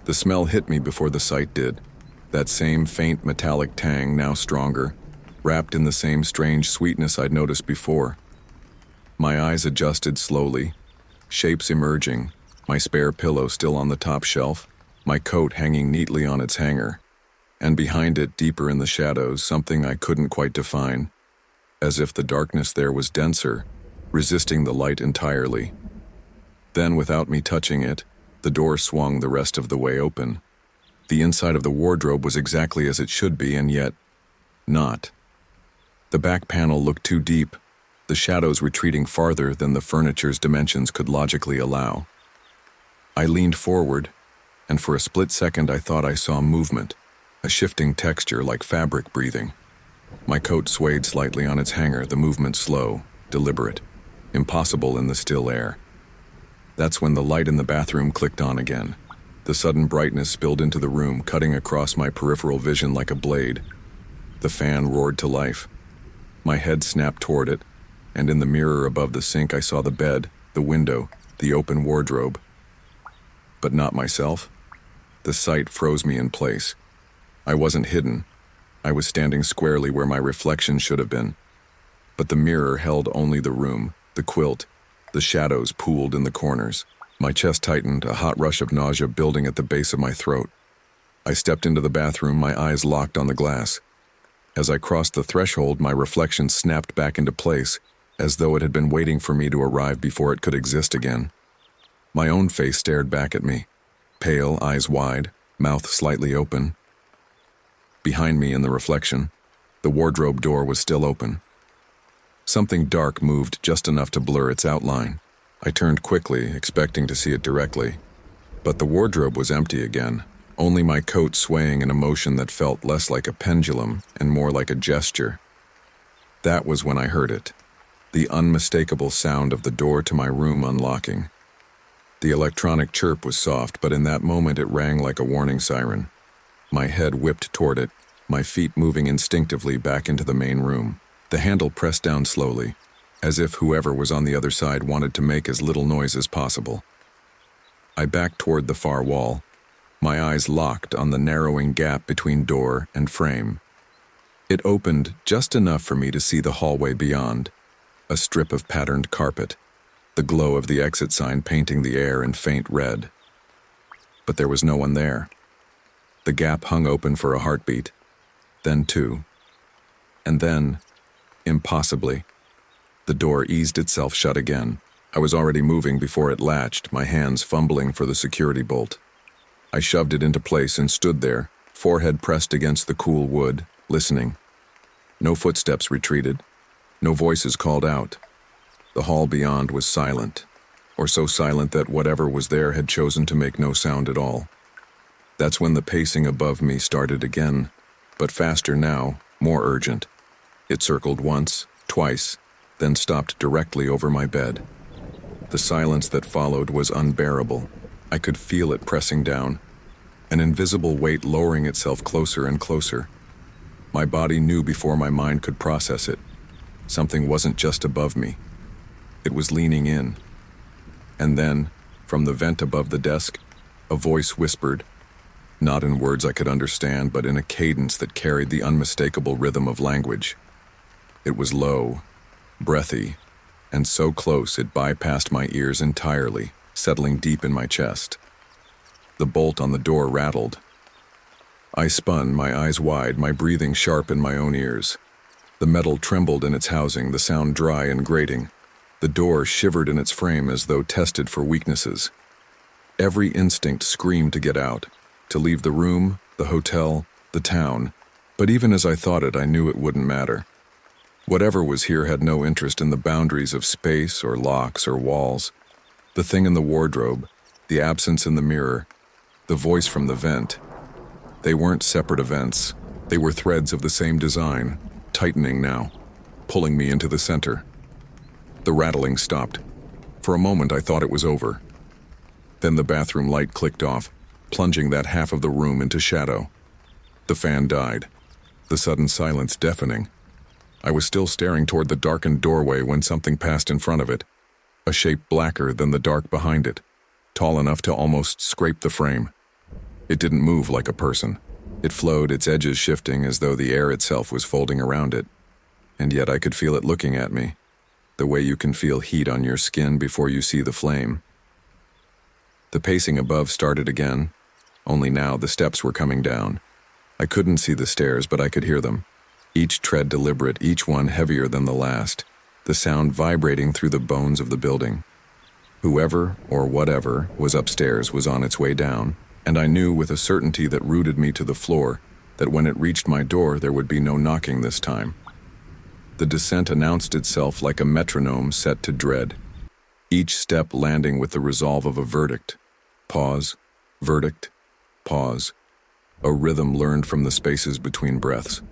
The smell hit me before the sight did, that same faint metallic tang, now stronger, wrapped in the same strange sweetness I'd noticed before. My eyes adjusted slowly, shapes emerging, my spare pillow still on the top shelf, my coat hanging neatly on its hanger, and behind it, deeper in the shadows, something I couldn't quite define, as if the darkness there was denser, resisting the light entirely. Then, without me touching it, the door swung the rest of the way open. The inside of the wardrobe was exactly as it should be, and yet, not. The back panel looked too deep, the shadows retreating farther than the furniture's dimensions could logically allow. I leaned forward, and for a split second I thought I saw movement, a shifting texture like fabric breathing. My coat swayed slightly on its hanger, the movement slow, deliberate, impossible in the still air. That's when the light in the bathroom clicked on again. The sudden brightness spilled into the room, cutting across my peripheral vision like a blade. The fan roared to life. My head snapped toward it, and in the mirror above the sink I saw the bed, the window, the open wardrobe. But not myself. The sight froze me in place. I wasn't hidden. I was standing squarely where my reflection should have been. But the mirror held only the room, the quilt, the shadows pooled in the corners. My chest tightened, a hot rush of nausea building at the base of my throat. I stepped into the bathroom, my eyes locked on the glass. As I crossed the threshold, my reflection snapped back into place, as though it had been waiting for me to arrive before it could exist again. My own face stared back at me, pale, eyes wide, mouth slightly open. Behind me in the reflection, the wardrobe door was still open. Something dark moved just enough to blur its outline. I turned quickly, expecting to see it directly. But the wardrobe was empty again, only my coat swaying in a motion that felt less like a pendulum and more like a gesture. That was when I heard it. the unmistakable sound of the door to my room unlocking. The electronic chirp was soft, but in that moment it rang like a warning siren. My head whipped toward it, my feet moving instinctively back into the main room. The handle pressed down slowly, as if whoever was on the other side wanted to make as little noise as possible. I backed toward the far wall, my eyes locked on the narrowing gap between door and frame. It opened just enough for me to see the hallway beyond, a strip of patterned carpet, the glow of the exit sign painting the air in faint red. But there was no one there. The gap hung open for a heartbeat, then two, and then, impossibly, the door eased itself shut again. I was already moving before it latched, my hands fumbling for the security bolt. I shoved it into place and stood there, forehead pressed against the cool wood, listening. No footsteps retreated, no voices called out. The hall beyond was silent, or so silent that whatever was there had chosen to make no sound at all. That's when the pacing above me started again, but faster now, more urgent. It circled once, twice, then stopped directly over my bed. The silence that followed was unbearable. I could feel it pressing down, an invisible weight lowering itself closer and closer. My body knew before my mind could process it. Something wasn't just above me. It was leaning in. And then, from the vent above the desk, a voice whispered, not in words I could understand, but in a cadence that carried the unmistakable rhythm of language. It was low, breathy, and so close it bypassed my ears entirely, settling deep in my chest. The bolt on the door rattled. I spun, my eyes wide, my breathing sharp in my own ears. The metal trembled in its housing, the sound dry and grating. The door shivered in its frame as though tested for weaknesses. Every instinct screamed to get out, to leave the room, the hotel, the town, but even as I thought it, I knew it wouldn't matter. Whatever was here had no interest in the boundaries of space or locks or walls. The thing in the wardrobe, the absence in the mirror, the voice from the vent. They weren't separate events. They were threads of the same design, tightening now, pulling me into the center. The rattling stopped. For a moment I thought it was over. Then the bathroom light clicked off, plunging that half of the room into shadow. The fan died, the sudden silence deafening. I was still staring toward the darkened doorway when something passed in front of it, a shape blacker than the dark behind it, tall enough to almost scrape the frame. It didn't move like a person. It flowed, its edges shifting as though the air itself was folding around it. And yet I could feel it looking at me, the way you can feel heat on your skin before you see the flame. The pacing above started again, only now the steps were coming down. I couldn't see the stairs, but I could hear them. Each tread deliberate, each one heavier than the last, the sound vibrating through the bones of the building. Whoever, or whatever, was upstairs was on its way down, and I knew with a certainty that rooted me to the floor that when it reached my door there would be no knocking this time. The descent announced itself like a metronome set to dread, each step landing with the resolve of a verdict. Pause, verdict, pause. A rhythm learned from the spaces between breaths.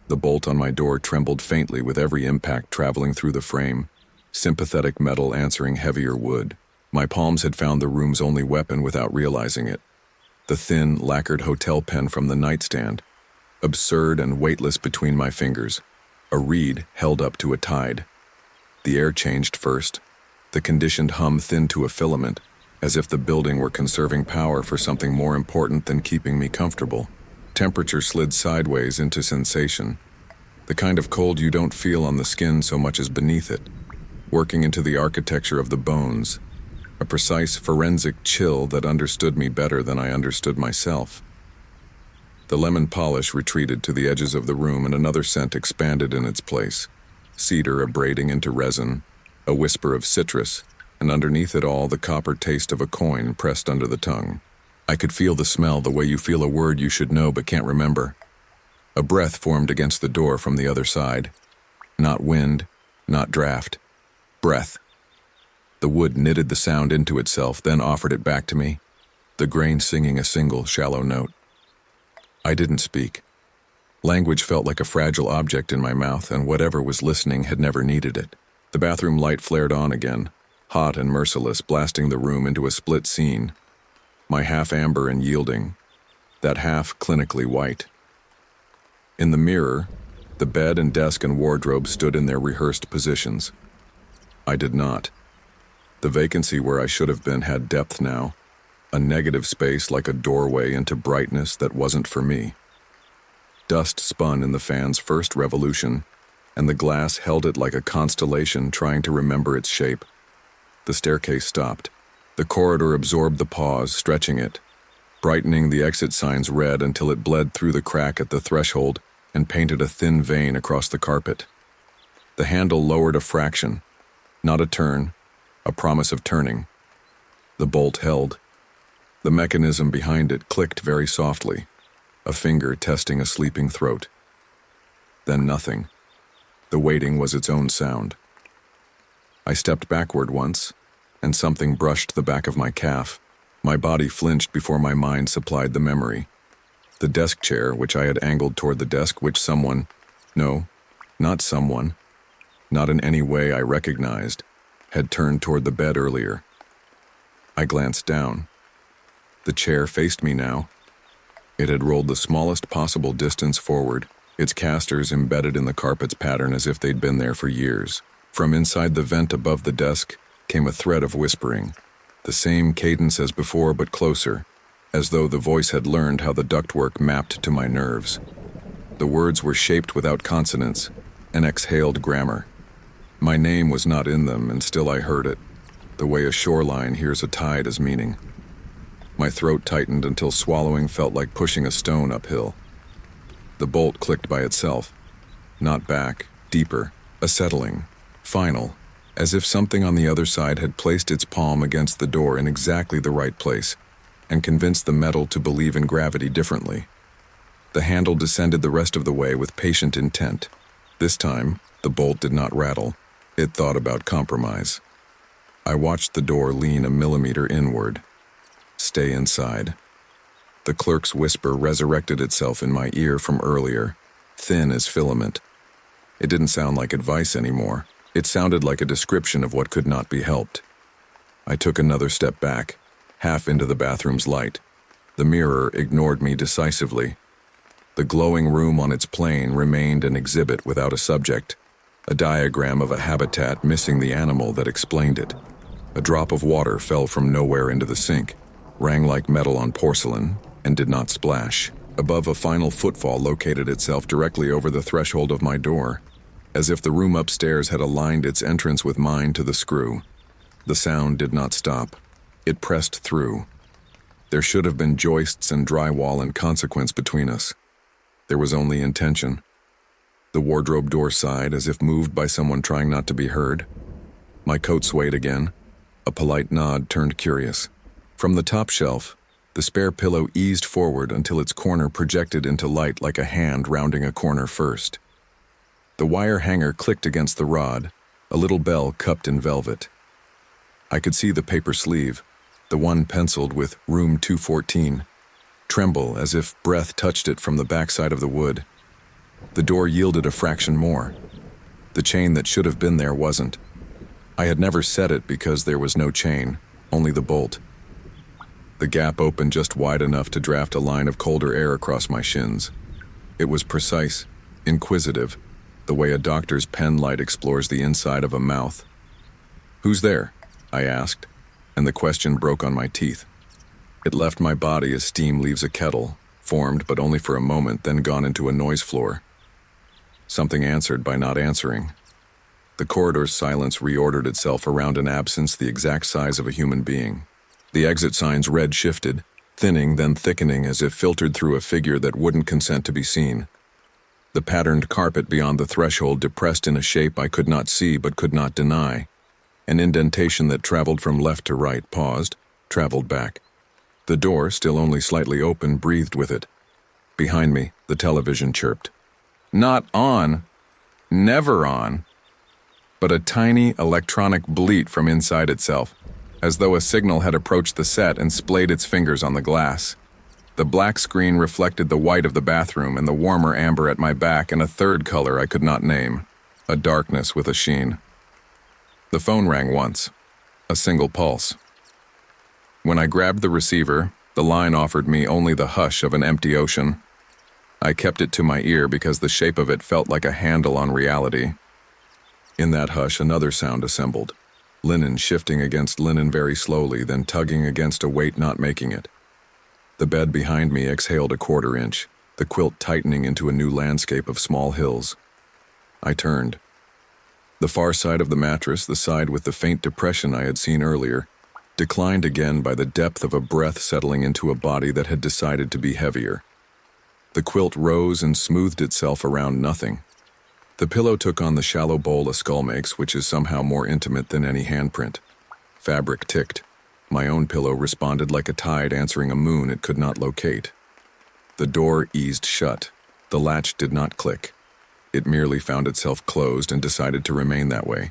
The bolt on my door trembled faintly with every impact traveling through the frame, sympathetic metal answering heavier wood. My palms had found the room's only weapon without realizing it. The thin, lacquered hotel pen from the nightstand, absurd and weightless between my fingers, a reed held up to a tide. The air changed first, the conditioned hum thinned to a filament, as if the building were conserving power for something more important than keeping me comfortable. Temperature slid sideways into sensation, the kind of cold you don't feel on the skin so much as beneath it, working into the architecture of the bones, a precise forensic chill that understood me better than I understood myself. The lemon polish retreated to the edges of the room and another scent expanded in its place, cedar abrading into resin, a whisper of citrus, and underneath it all the copper taste of a coin pressed under the tongue. I could feel the smell the way you feel a word you should know but can't remember. A breath formed against the door from the other side. Not wind, not draft. Breath. The wood knitted the sound into itself, then offered it back to me, the grain singing a single, shallow note. I didn't speak. Language felt like a fragile object in my mouth, and whatever was listening had never needed it. The bathroom light flared on again, hot and merciless, blasting the room into a split scene. My half amber and yielding, that half clinically white. In the mirror, the bed and desk and wardrobe stood in their rehearsed positions. I did not. The vacancy where I should have been had depth now, a negative space like a doorway into brightness that wasn't for me. Dust spun in the fan's first revolution, and the glass held it like a constellation trying to remember its shape. The staircase stopped. The corridor absorbed the pause, stretching it, brightening the exit signs red until it bled through the crack at the threshold and painted a thin vein across the carpet. The handle lowered a fraction, not a turn, a promise of turning. The bolt held. The mechanism behind it clicked very softly, a finger testing a sleeping throat. Then nothing. The waiting was its own sound. I stepped backward once, and something brushed the back of my calf. My body flinched before my mind supplied the memory. The desk chair, which I had angled toward the desk which someone, no, not someone, not in any way I recognized, had turned toward the bed earlier. I glanced down. The chair faced me now. It had rolled the smallest possible distance forward, its casters embedded in the carpet's pattern as if they'd been there for years. From inside the vent above the desk came a thread of whispering, the same cadence as before but closer, as though the voice had learned how the ductwork mapped to my nerves. The words were shaped without consonants, an exhaled grammar. My name was not in them, and still I heard it, the way a shoreline hears a tide as meaning. My throat tightened until swallowing felt like pushing a stone uphill. The bolt clicked by itself, not back, deeper, a settling, final, as if something on the other side had placed its palm against the door in exactly the right place and convinced the metal to believe in gravity differently. The handle descended the rest of the way with patient intent. This time, the bolt did not rattle. It thought about compromise. I watched the door lean a millimeter inward. Stay inside. The clerk's whisper resurrected itself in my ear from earlier, thin as filament. It didn't sound like advice anymore. It sounded like a description of what could not be helped. I took another step back, half into the bathroom's light. The mirror ignored me decisively. The glowing room on its plane remained an exhibit without a subject, a diagram of a habitat missing the animal that explained it. A drop of water fell from nowhere into the sink, rang like metal on porcelain, and did not splash. Above, a final footfall located itself directly over the threshold of my door, as if the room upstairs had aligned its entrance with mine to the screw. The sound did not stop. It pressed through. There should have been joists and drywall and consequence between us. There was only intention. The wardrobe door sighed as if moved by someone trying not to be heard. My coat swayed again. A polite nod turned curious. From the top shelf, the spare pillow eased forward until its corner projected into light like a hand rounding a corner first. The wire hanger clicked against the rod, a little bell cupped in velvet. I could see the paper sleeve, the one penciled with Room 214, tremble as if breath touched it from the backside of the wood. The door yielded a fraction more. The chain that should have been there wasn't. I had never set it because there was no chain, only the bolt. The gap opened just wide enough to draft a line of colder air across my shins. It was precise, inquisitive, the way a doctor's pen light explores the inside of a mouth. "Who's there?" I asked, and the question broke on my teeth. It left my body as steam leaves a kettle, formed but only for a moment, then gone into a noise floor. Something answered by not answering. The corridor's silence reordered itself around an absence the exact size of a human being. The exit sign's red shifted, thinning then thickening as if filtered through a figure that wouldn't consent to be seen. The patterned carpet beyond the threshold depressed in a shape I could not see but could not deny. An indentation that traveled from left to right, paused, traveled back. The door, still only slightly open, breathed with it. Behind me, the television chirped. Not on, never on, but a tiny electronic bleat from inside itself, as though a signal had approached the set and splayed its fingers on the glass. The black screen reflected the white of the bathroom and the warmer amber at my back and a third color I could not name, a darkness with a sheen. The phone rang once, a single pulse. When I grabbed the receiver, the line offered me only the hush of an empty ocean. I kept it to my ear because the shape of it felt like a handle on reality. In that hush, another sound assembled. Linen shifting against linen very slowly, then tugging against a weight not making it. The bed behind me exhaled a quarter inch, the quilt tightening into a new landscape of small hills. I turned. The far side of the mattress, the side with the faint depression I had seen earlier, declined again by the depth of a breath settling into a body that had decided to be heavier. The quilt rose and smoothed itself around nothing. The pillow took on the shallow bowl a skull makes, which is somehow more intimate than any handprint. Fabric ticked. My own pillow responded like a tide answering a moon it could not locate. The door eased shut. The latch did not click. It merely found itself closed and decided to remain that way.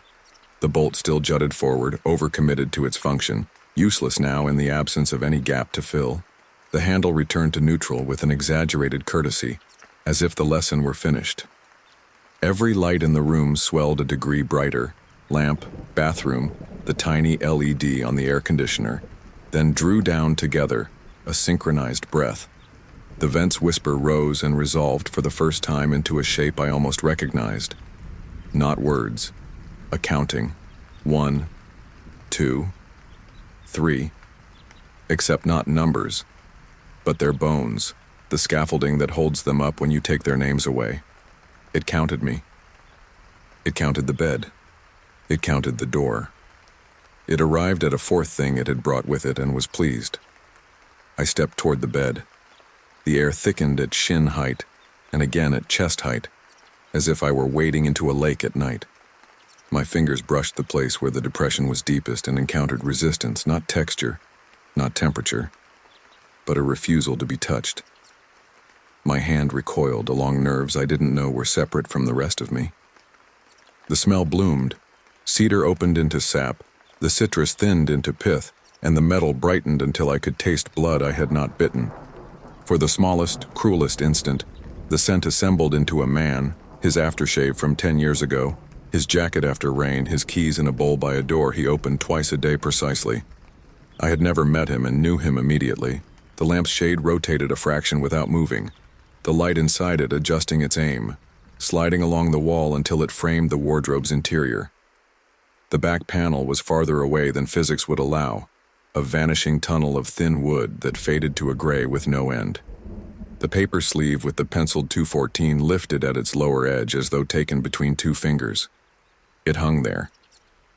The bolt still jutted forward, overcommitted to its function, useless now in the absence of any gap to fill. The handle returned to neutral with an exaggerated courtesy, as if the lesson were finished. Every light in the room swelled a degree brighter. Lamp, bathroom, the tiny LED on the air conditioner, then drew down together, a synchronized breath. The vent's whisper rose and resolved for the first time into a shape I almost recognized. Not words. A counting. 1, 2, 3. Except not numbers, but their bones, the scaffolding that holds them up when you take their names away. It counted me. It counted the bed. It counted the door. It arrived at a fourth thing it had brought with it and was pleased. I stepped toward the bed. The air thickened at shin height, and again at chest height, as if I were wading into a lake at night. My fingers brushed the place where the depression was deepest and encountered resistance, not texture, not temperature, but a refusal to be touched. My hand recoiled along nerves I didn't know were separate from the rest of me. The smell bloomed. Cedar opened into sap, the citrus thinned into pith, and the metal brightened until I could taste blood I had not bitten. For the smallest, cruelest instant, the scent assembled into a man, his aftershave from 10 years ago, his jacket after rain, his keys in a bowl by a door he opened twice a day precisely. I had never met him and knew him immediately. The lamp's shade rotated a fraction without moving, the light inside it adjusting its aim, sliding along the wall until it framed the wardrobe's interior. The back panel was farther away than physics would allow, a vanishing tunnel of thin wood that faded to a gray with no end. The paper sleeve with the penciled 214 lifted at its lower edge as though taken between two fingers. It hung there,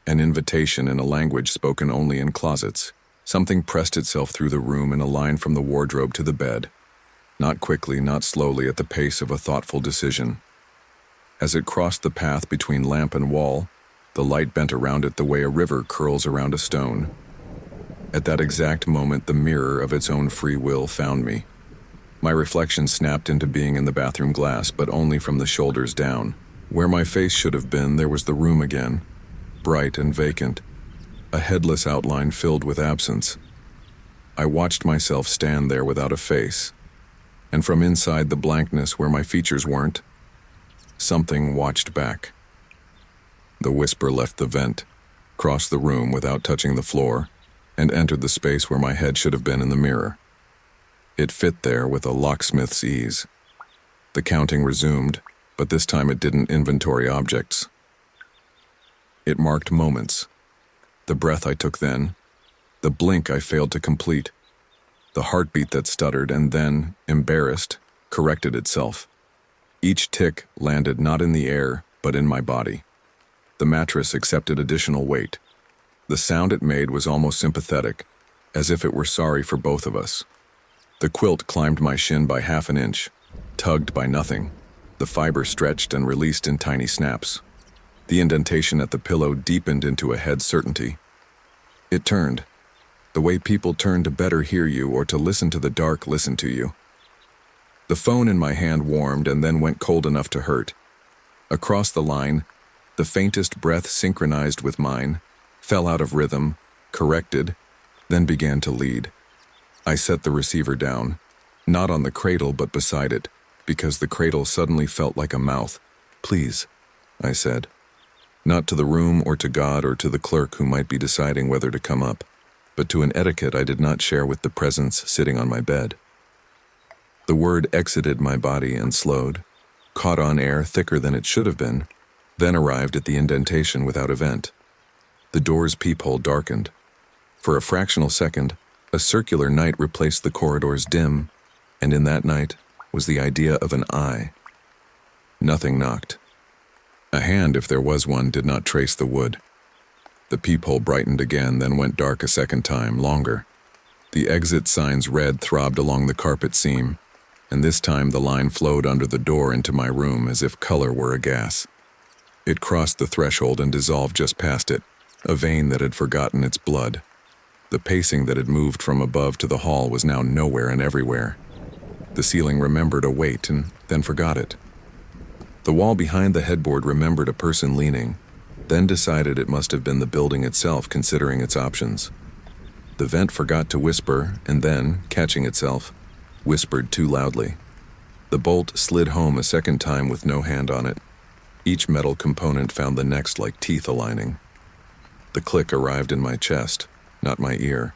an invitation in a language spoken only in closets. Something pressed itself through the room in a line from the wardrobe to the bed, not quickly, not slowly, at the pace of a thoughtful decision. As it crossed the path between lamp and wall, the light bent around it the way a river curls around a stone. At that exact moment, the mirror of its own free will found me. My reflection snapped into being in the bathroom glass, but only from the shoulders down. Where my face should have been, there was the room again, bright and vacant, a headless outline filled with absence. I watched myself stand there without a face, and from inside the blankness where my features weren't, something watched back. The whisper left the vent, crossed the room without touching the floor, and entered the space where my head should have been in the mirror. It fit there with a locksmith's ease. The counting resumed, but this time it didn't inventory objects. It marked moments. The breath I took then, the blink I failed to complete, the heartbeat that stuttered and then, embarrassed, corrected itself. Each tick landed not in the air, but in my body. The mattress accepted additional weight. The sound it made was almost sympathetic, as if it were sorry for both of us. The quilt climbed my shin by half an inch, tugged by nothing. The fiber stretched and released in tiny snaps. The indentation at the pillow deepened into a head certainty. It turned, the way people turn to better hear you or to listen to the dark listen to you. The phone in my hand warmed and then went cold enough to hurt. Across the line, the faintest breath synchronized with mine, fell out of rhythm, corrected, then began to lead. I set the receiver down, not on the cradle but beside it, because the cradle suddenly felt like a mouth. "Please," I said. Not to the room or to God or to the clerk who might be deciding whether to come up, but to an etiquette I did not share with the presence sitting on my bed. The word exited my body and slowed, caught on air thicker than it should have been, then arrived at the indentation without event. The door's peephole darkened. For a fractional second, a circular night replaced the corridor's dim, and in that night was the idea of an eye. Nothing knocked. A hand, if there was one, did not trace the wood. The peephole brightened again, then went dark a second time, longer. The exit sign's red throbbed along the carpet seam, and this time the line flowed under the door into my room as if color were a gas. It crossed the threshold and dissolved just past it, a vein that had forgotten its blood. The pacing that had moved from above to the hall was now nowhere and everywhere. The ceiling remembered a weight and then forgot it. The wall behind the headboard remembered a person leaning, then decided it must have been the building itself considering its options. The vent forgot to whisper and then, catching itself, whispered too loudly. The bolt slid home a second time with no hand on it. Each metal component found the next like teeth aligning. The click arrived in my chest, not my ear.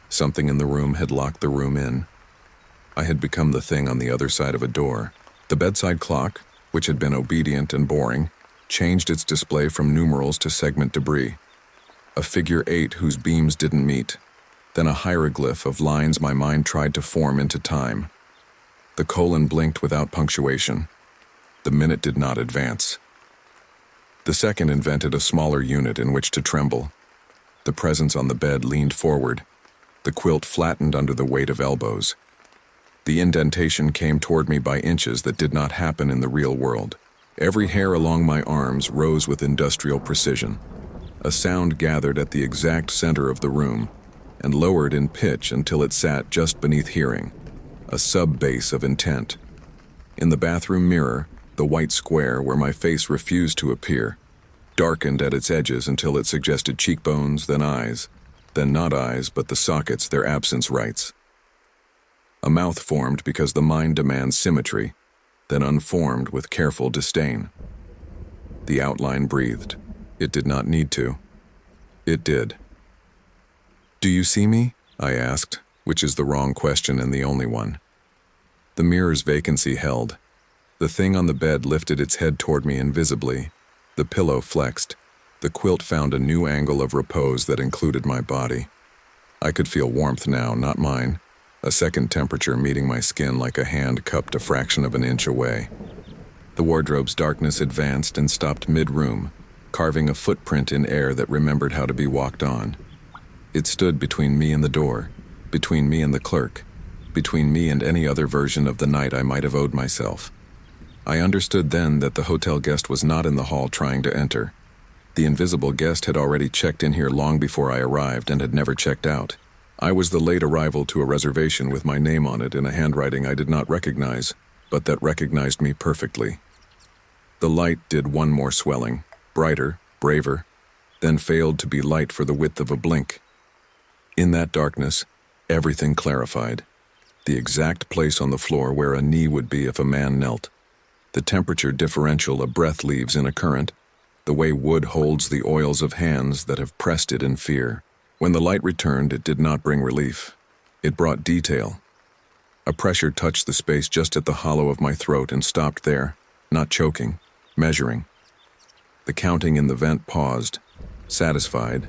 Something in the room had locked the room in. I had become the thing on the other side of a door. The bedside clock, which had been obedient and boring, changed its display from numerals to segment debris. A figure 8 whose beams didn't meet, then a hieroglyph of lines my mind tried to form into time. The colon blinked without punctuation. The minute did not advance. The second invented a smaller unit in which to tremble. The presence on the bed leaned forward. The quilt flattened under the weight of elbows. The indentation came toward me by inches that did not happen in the real world. Every hair along my arms rose with industrial precision. A sound gathered at the exact center of the room and lowered in pitch until it sat just beneath hearing, a sub-bass of intent. In the bathroom mirror, the white square where my face refused to appear, darkened at its edges until it suggested cheekbones, then eyes, then not eyes, but the sockets their absence rights. A mouth formed because the mind demands symmetry, then unformed with careful disdain. The outline breathed. It did not need to. It did. "Do you see me?" I asked, which is the wrong question and the only one. The mirror's vacancy held. The thing on the bed lifted its head toward me invisibly. The pillow flexed. The quilt found a new angle of repose that included my body. I could feel warmth now, not mine. A second temperature meeting my skin like a hand cupped a fraction of an inch away. The wardrobe's darkness advanced and stopped mid-room, carving a footprint in air that remembered how to be walked on. It stood between me and the door, between me and the clerk, between me and any other version of the night I might have owed myself. I understood then that the hotel guest was not in the hall trying to enter. The invisible guest had already checked in here long before I arrived and had never checked out. I was the late arrival to a reservation with my name on it in a handwriting I did not recognize, but that recognized me perfectly. The light did one more swelling, brighter, braver, then failed to be light for the width of a blink. In that darkness, everything clarified. The exact place on the floor where a knee would be if a man knelt. The temperature differential a breath leaves in a current, the way wood holds the oils of hands that have pressed it in fear. When the light returned, it did not bring relief. It brought detail. A pressure touched the space just at the hollow of my throat and stopped there, not choking, measuring. The counting in the vent paused, satisfied.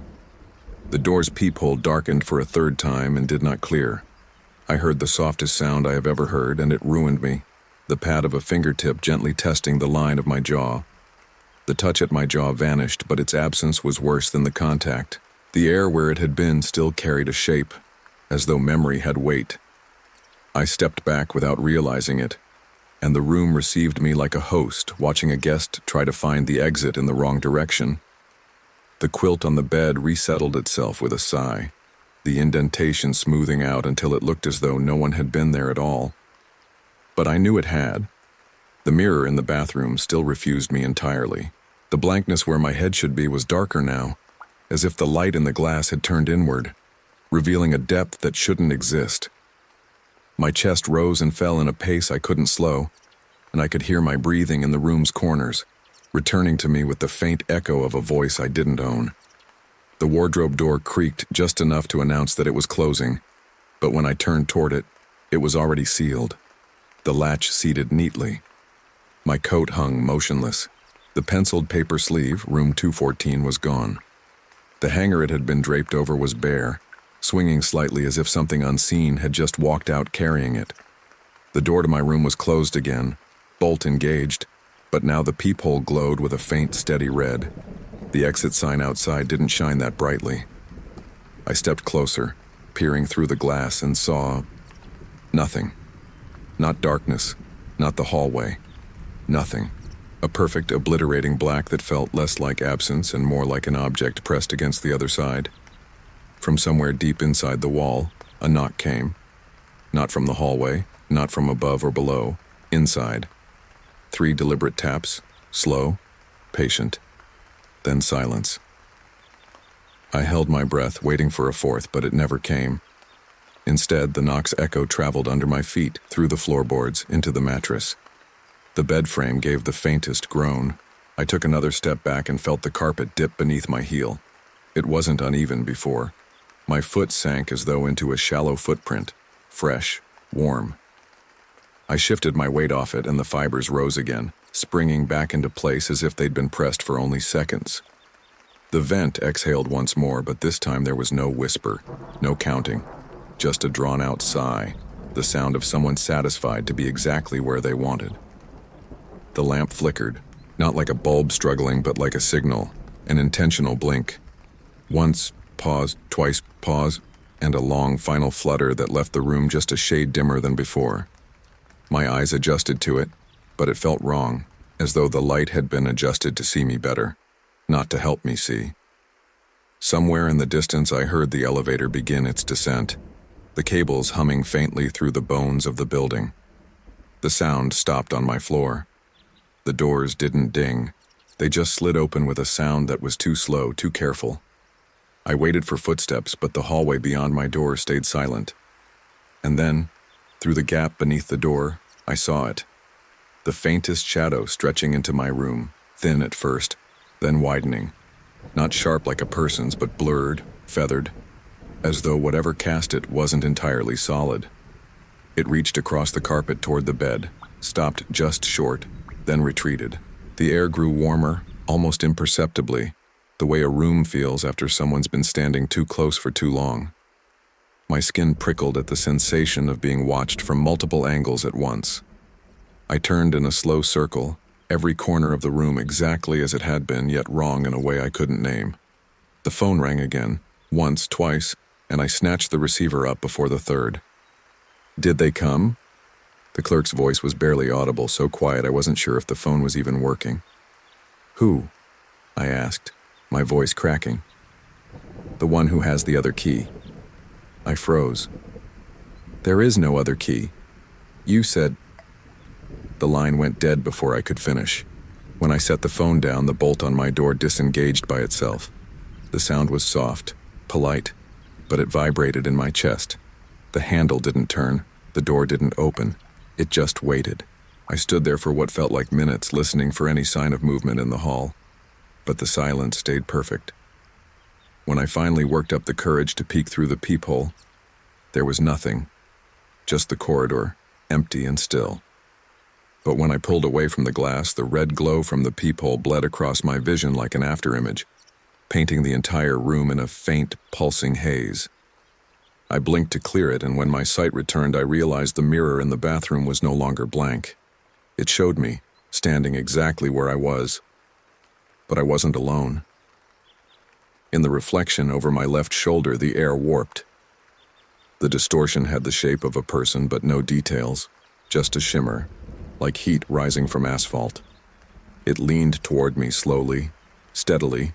The door's peephole darkened for a third time and did not clear. I heard the softest sound I have ever heard, and it ruined me. The pad of a fingertip gently testing the line of my jaw. The touch at my jaw vanished, but its absence was worse than the contact. The air where it had been still carried a shape, as though memory had weight. I stepped back without realizing it, and the room received me like a host watching a guest try to find the exit in the wrong direction. The quilt on the bed resettled itself with a sigh, the indentation smoothing out until it looked as though no one had been there at all. But I knew it had. The mirror in the bathroom still refused me entirely. The blankness where my head should be was darker now, as if the light in the glass had turned inward, revealing a depth that shouldn't exist. My chest rose and fell in a pace I couldn't slow, and I could hear my breathing in the room's corners, returning to me with the faint echo of a voice I didn't own. The wardrobe door creaked just enough to announce that it was closing, but when I turned toward it, it was already sealed. The latch seated neatly. My coat hung motionless. The penciled paper sleeve, room 214, was gone. The hanger it had been draped over was bare, swinging slightly as if something unseen had just walked out carrying it. The door to my room was closed again, bolt engaged, but now the peephole glowed with a faint, steady red. The exit sign outside didn't shine that brightly. I stepped closer, peering through the glass, and saw nothing. Not darkness, not the hallway. Nothing. A perfect, obliterating black that felt less like absence and more like an object pressed against the other side. From somewhere deep inside the wall, a knock came. Not from the hallway, not from above or below, inside. 3 deliberate taps, slow, patient, then silence. I held my breath, waiting for a fourth, but it never came. Instead, the knock's echo traveled under my feet, through the floorboards, into the mattress. The bed frame gave the faintest groan. I took another step back and felt the carpet dip beneath my heel. It wasn't uneven before. My foot sank as though into a shallow footprint, fresh, warm. I shifted my weight off it and the fibers rose again, springing back into place as if they'd been pressed for only seconds. The vent exhaled once more, but this time there was no whisper, no counting, just a drawn-out sigh, the sound of someone satisfied to be exactly where they wanted. The lamp flickered, not like a bulb struggling, but like a signal, an intentional blink. Once, pause, twice, pause, and a long final flutter that left the room just a shade dimmer than before. My eyes adjusted to it, but it felt wrong, as though the light had been adjusted to see me better, not to help me see. Somewhere in the distance I heard the elevator begin its descent, the cables humming faintly through the bones of the building. The sound stopped on my floor. The doors didn't ding. They just slid open with a sound that was too slow, too careful. I waited for footsteps, but the hallway beyond my door stayed silent. And then, through the gap beneath the door, I saw it. The faintest shadow stretching into my room, thin at first, then widening. Not sharp like a person's, but blurred, feathered, as though whatever cast it wasn't entirely solid. It reached across the carpet toward the bed, stopped just short, then retreated. The air grew warmer, almost imperceptibly, the way a room feels after someone's been standing too close for too long. My skin prickled at the sensation of being watched from multiple angles at once. I turned in a slow circle, every corner of the room exactly as it had been, yet wrong in a way I couldn't name. The phone rang again, once, twice, and I snatched the receiver up before the third. "Did they come?" The clerk's voice was barely audible, so quiet I wasn't sure if the phone was even working. "Who?" I asked, my voice cracking. "The one who has the other key." I froze. "There is no other key. You said—" The line went dead before I could finish. When I set the phone down, the bolt on my door disengaged by itself. The sound was soft, polite, but it vibrated in my chest. The handle didn't turn, the door didn't open. It just waited. I stood there for what felt like minutes, listening for any sign of movement in the hall. But the silence stayed perfect. When I finally worked up the courage to peek through the peephole, there was nothing. Just the corridor, empty and still. But when I pulled away from the glass, the red glow from the peephole bled across my vision like an afterimage, painting the entire room in a faint, pulsing haze. I blinked to clear it, and when my sight returned, I realized the mirror in the bathroom was no longer blank. It showed me, standing exactly where I was. But I wasn't alone. In the reflection over my left shoulder, the air warped. The distortion had the shape of a person, but no details, just a shimmer, like heat rising from asphalt. It leaned toward me slowly, steadily,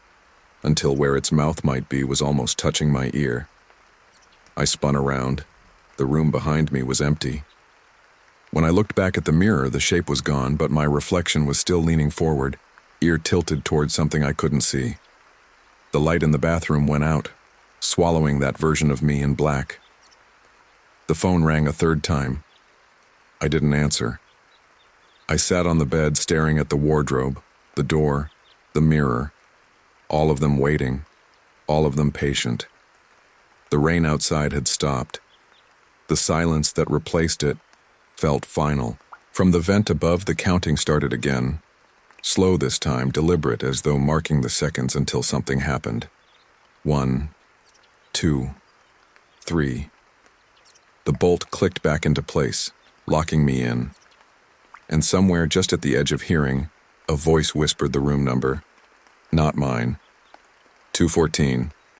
until where its mouth might be was almost touching my ear. I spun around. The room behind me was empty. When I looked back at the mirror, the shape was gone, but my reflection was still leaning forward, ear tilted toward something I couldn't see. The light in the bathroom went out, swallowing that version of me in black. The phone rang a third time. I didn't answer. I sat on the bed staring at the wardrobe, The door, the mirror, all of them waiting, all of them patient. The rain outside had stopped. The silence that replaced it felt final. From the vent above, the counting started again, slow this time, deliberate, as though marking the seconds until something happened. 1, 2, 3. The bolt clicked back into place, locking me in. And somewhere just at the edge of hearing, a voice whispered the room number. Not mine. 214.